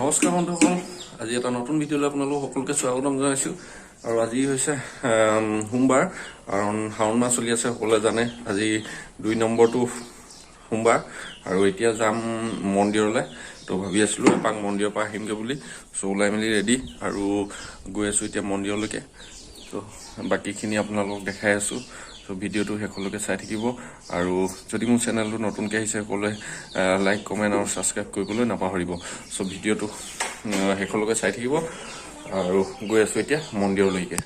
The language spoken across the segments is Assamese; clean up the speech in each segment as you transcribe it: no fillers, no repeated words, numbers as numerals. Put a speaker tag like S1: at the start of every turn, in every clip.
S1: নমস্কাৰ বন্ধুসকল, আজি এটা নতুন ভিডিঅ'লৈ আপোনালোক সকলোকে স্বাগতম জনাইছোঁ। আৰু আজি হৈছে সোমবাৰ, কাৰণ শাওণ মাহ চলি আছে, সকলোৱে জানে। আজি 2 নম্বৰটো সোমবাৰ আৰু এতিয়া যাম মন্দিৰলৈ। তো ভাবি আছিলোঁ এপাক মন্দিৰৰ পৰা আহিমগৈ বুলি। চ' ওলাই মেলি ৰেডি আৰু গৈ আছোঁ এতিয়া মন্দিৰলৈকে। তো বাকীখিনি আপোনালোকক দেখাই আছোঁ। চ' ভিডিঅ'টো শেষলৈকে চাই থাকিব। আৰু যদি মোৰ চেনেলটো নতুনকৈ আহিছে সকলোৱে লাইক কমেণ্ট আৰু ছাবস্ক্ৰাইব কৰিবলৈ নাপাহৰিব। চ' ভিডিঅ'টো শেষলৈকে চাই থাকিব আৰু গৈ আছোঁ এতিয়া মন্দিৰলৈকে।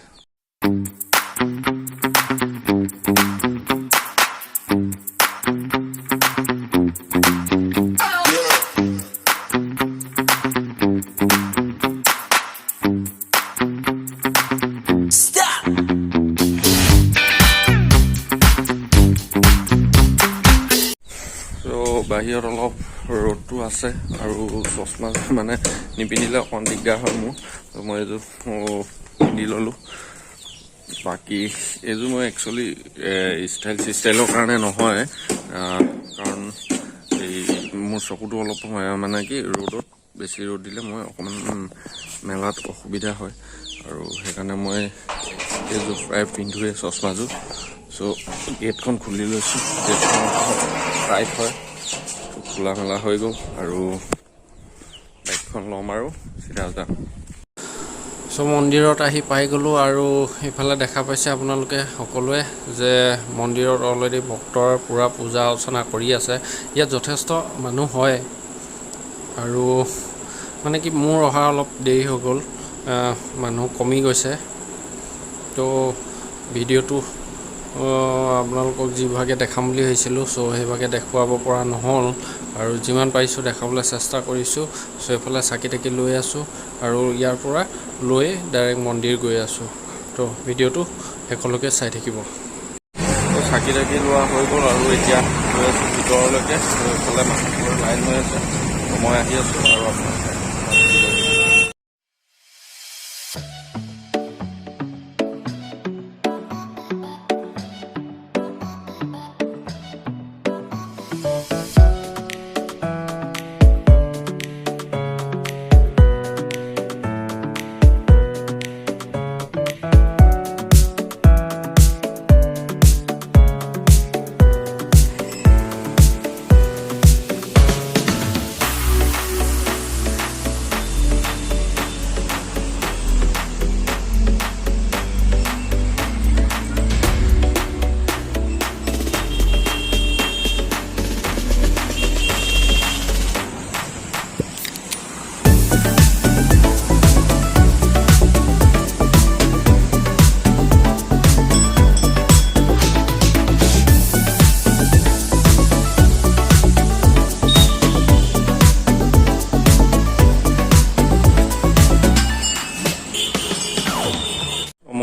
S1: বাহিৰত অলপ ৰ'দটো আছে আৰু চশমা মানে নিপিন্ধিলে অকণ দিগদাৰ হয় মোৰ। মই এইযোৰ পিন্ধি ল'লোঁ। বাকী এইযোৰ মই একচুৱেলি ষ্টাইলৰ কাৰণে নহয়, কাৰণ এই মোৰ চকুটো অলপ মানে কি ৰ'দত বেছি ৰ'দ দিলে মই অকণমান মেলাত অসুবিধা হয়, আৰু সেইকাৰণে মই এইযোৰ প্ৰায় পিন্ধোৱে চশমাযোৰ। চ' গেটখন খুলি লৈছোঁ, গেটখন টাইট হয়, খোলা মেলা হৈ গ'ল আৰু বাইকখন ল'ম আৰু চিধা যাম। চ' মন্দিৰত আহি পাই গ'লোঁ আৰু ইফালে দেখা পাইছে আপোনালোকে সকলোৱে যে মন্দিৰত অলৰেডি ভক্তৰ পূৰা পূজা অৰ্চনা কৰি আছে। ইয়াত যথেষ্ট মানুহ হয় আৰু মানে কি মোৰ অহা অলপ দেৰি হৈ গ'ল, মানুহ কমি গৈছে। তো ভিডিঅ'টো আপোনালোকক যিভাগে দেখাম বুলি ভাবিছিলোঁ, চ' সেইভাগে দেখুৱাব পৰা নহ'ল, আৰু যিমান পাৰিছোঁ দেখাবলৈ চেষ্টা কৰিছোঁ। চ' এইফালে চাকি তাকি লৈ আছোঁ আৰু ইয়াৰ পৰা লৈ ডাইৰেক্ট মন্দিৰ গৈ আছোঁ। তো ভিডিঅ'টো শেষলৈকে চাই থাকিব। চাকি তাকি লোৱা হৈ গ'ল আৰু এতিয়া গৈ আছোঁ ভিতৰলৈকে। এইফালে মানুহবোৰৰ লাইন হৈ আছে, মই আহি আছোঁ আৰু আপোনালোকে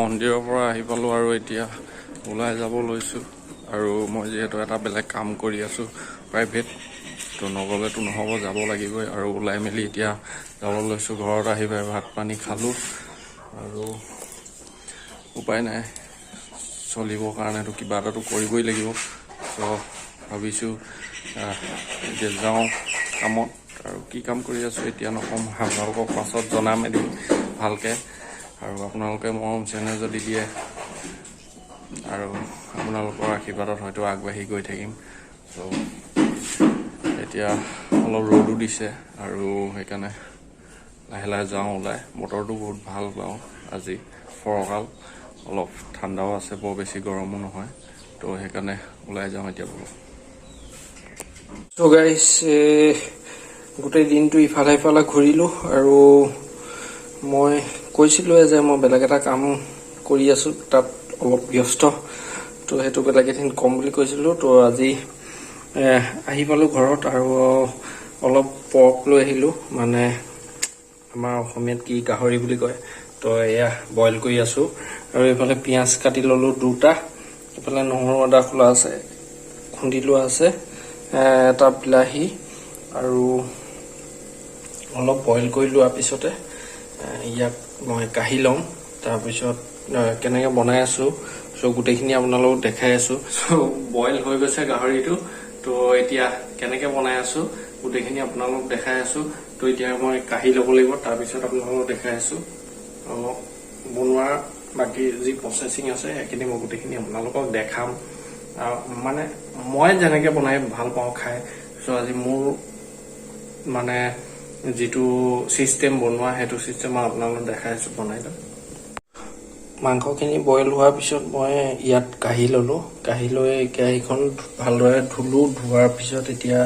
S1: মন্দিৰৰ পৰা আহি পালোঁ আৰু এতিয়া ওলাই যাব লৈছোঁ। আৰু মই যিহেতু এটা বেলেগ কাম কৰি আছোঁ প্ৰাইভেট, তো নগ'লেতো নহ'ব, যাব লাগিবই। আৰু ওলাই মেলি এতিয়া যাব লৈছোঁ। ঘৰত আহি পাই ভাত পানী খালোঁ আৰু উপায় নাই, চলিবৰ কাৰণেতো কিবা এটাতো কৰিবই লাগিব। চ' ভাবিছোঁ এতিয়া যাওঁ কামত। আৰু কি কাম কৰি আছোঁ এতিয়া নকম, আপোনালোকক পাছত জনাম এদিন ভালকৈ। আৰু আপোনালোকে মৰম চেনেহ যদি দিয়ে আৰু আপোনালোকৰ আশীৰ্বাদত হয়তো আগবাঢ়ি গৈ থাকিম। চ' এতিয়া অলপ ৰ'দো দিছে আৰু সেইকাৰণে লাহে লাহে যাওঁ ওলাই। বতৰটো বহুত ভাল পাওঁ আজি, ফৰকাল, অলপ ঠাণ্ডাও আছে, বৰ বেছি গৰমো নহয়। তো সেইকাৰণে ওলাই যাওঁ এতিয়া বোলো। ত' গাইছ, গোটেই দিনটো ইফালে ইফালে ঘূৰিলোঁ আৰু মই কৈছিলোঁৱে যে মই বেলেগ এটা কাম কৰি আছোঁ, তাত অলপ ব্যস্ত। তো সেইটো বেলেগ এদিন ক'ম বুলি কৈছিলোঁ। তো আজি আহি পালোঁ ঘৰত আৰু অলপ পৰ্ক লৈ আহিলোঁ, মানে আমাৰ অসমীয়াত কি গাহৰি বুলি কয়। তো এয়া বইল কৰি আছোঁ আৰু এইফালে পিঁয়াজ কাটি ল'লোঁ 2টা, এইফালে নহৰু আদা খোলা আছে, খুন্দি লোৱা আছে, এটা বিলাহী, আৰু অলপ বইল কৰি লোৱাৰ পিছতে ইয়াক মই কাঢ়ি লওঁ। তাৰপিছত কেনেকৈ বনাই আছোঁ চ' গোটেইখিনি আপোনালোকক দেখাই আছোঁ। চ' বইল হৈ গৈছে গাহৰিটো। তো এতিয়া কেনেকৈ বনাই আছোঁ গোটেইখিনি আপোনালোকক দেখাই আছোঁ। তো এতিয়া মই কাঢ়ি ল'ব লাগিব, তাৰপিছত আপোনালোকক দেখাই আছোঁ। বনোৱাৰ বাকী যি প্ৰচেছিং আছে সেইখিনি মই গোটেইখিনি আপোনালোকক দেখাম। মানে মই যেনেকৈ বনাই ভাল পাওঁ খাই, চ' আজি মোৰ মানে যিটো চিষ্টেম বনোৱা সেইটো চিষ্টেম মই আপোনালোকক দেখাই আছোঁ বনাই দিম। মাংসখিনি বইল হোৱাৰ পিছত মই ইয়াত কাঢ়ি ল'লোঁ। কাঢ়ি লৈ কেৰাহীখন ভালদৰে ধুলোঁ। ধোৱাৰ পিছত এতিয়া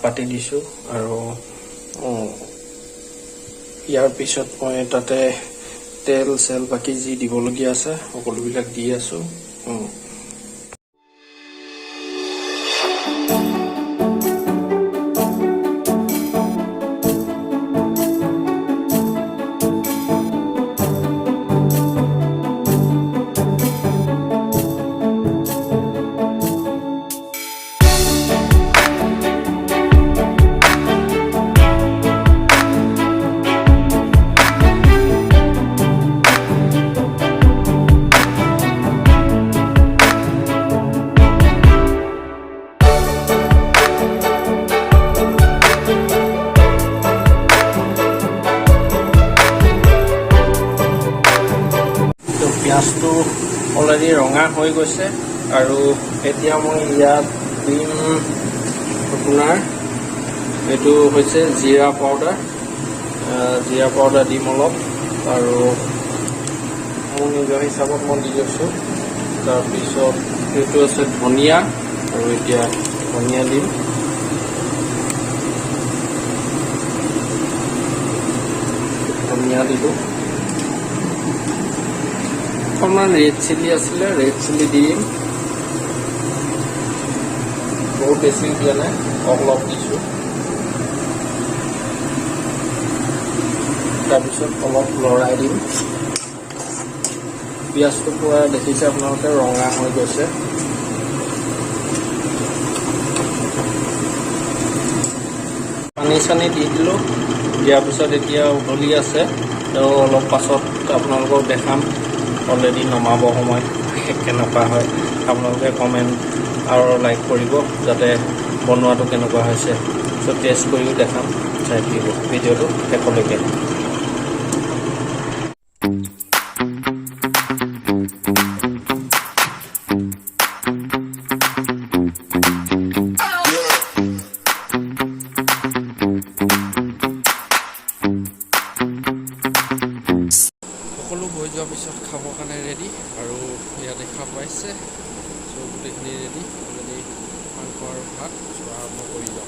S1: পাতি দিছোঁ আৰু ইয়াৰ পিছত মই তাতে তেল চেল বাকী যি দিবলগীয়া আছে সকলোবিলাক দি আছোঁ। পিঁয়াজটো অলৰেডি ৰঙা হৈ গৈছে আৰু এতিয়া মই ইয়াত দিম আপোনাৰ এইটো হৈছে জিৰা পাউডাৰ। জিৰা পাউডাৰ দিম অলপ আৰু মোৰ নিজৰ হিচাপত মই দি লৈছোঁ। তাৰপিছত এইটো আছে ধনিয়া আৰু এতিয়া ধনিয়া দিম। ধনিয়া দিলোঁ। অকণমান ৰেড চিলি আছিলে, ৰেড চিলি দিম। বহুত বেছি দিয়া নাই, অলপ দিছোঁ। তাৰপিছত অলপ লৰাই দিম। পিঁয়াজটো পুৰা দেখিছে আপোনালোকে ৰঙা হৈ গৈছে। পানী চানী দি দিলোঁ। দিয়াৰ পিছত এতিয়া উতলি আছে, আৰু অলপ পাছত আপোনালোকক দেখাম অলৰেডি নমাব সময় কেনেকুৱা হয়। আপোনালোকে কমেণ্ট আৰু লাইক কৰিব যাতে বনোৱাটো কেনেকুৱা হৈছে। চ' টেষ্ট কৰিও দেখাম। চাই থাকিব ভিডিঅ'টো শেষলৈকে।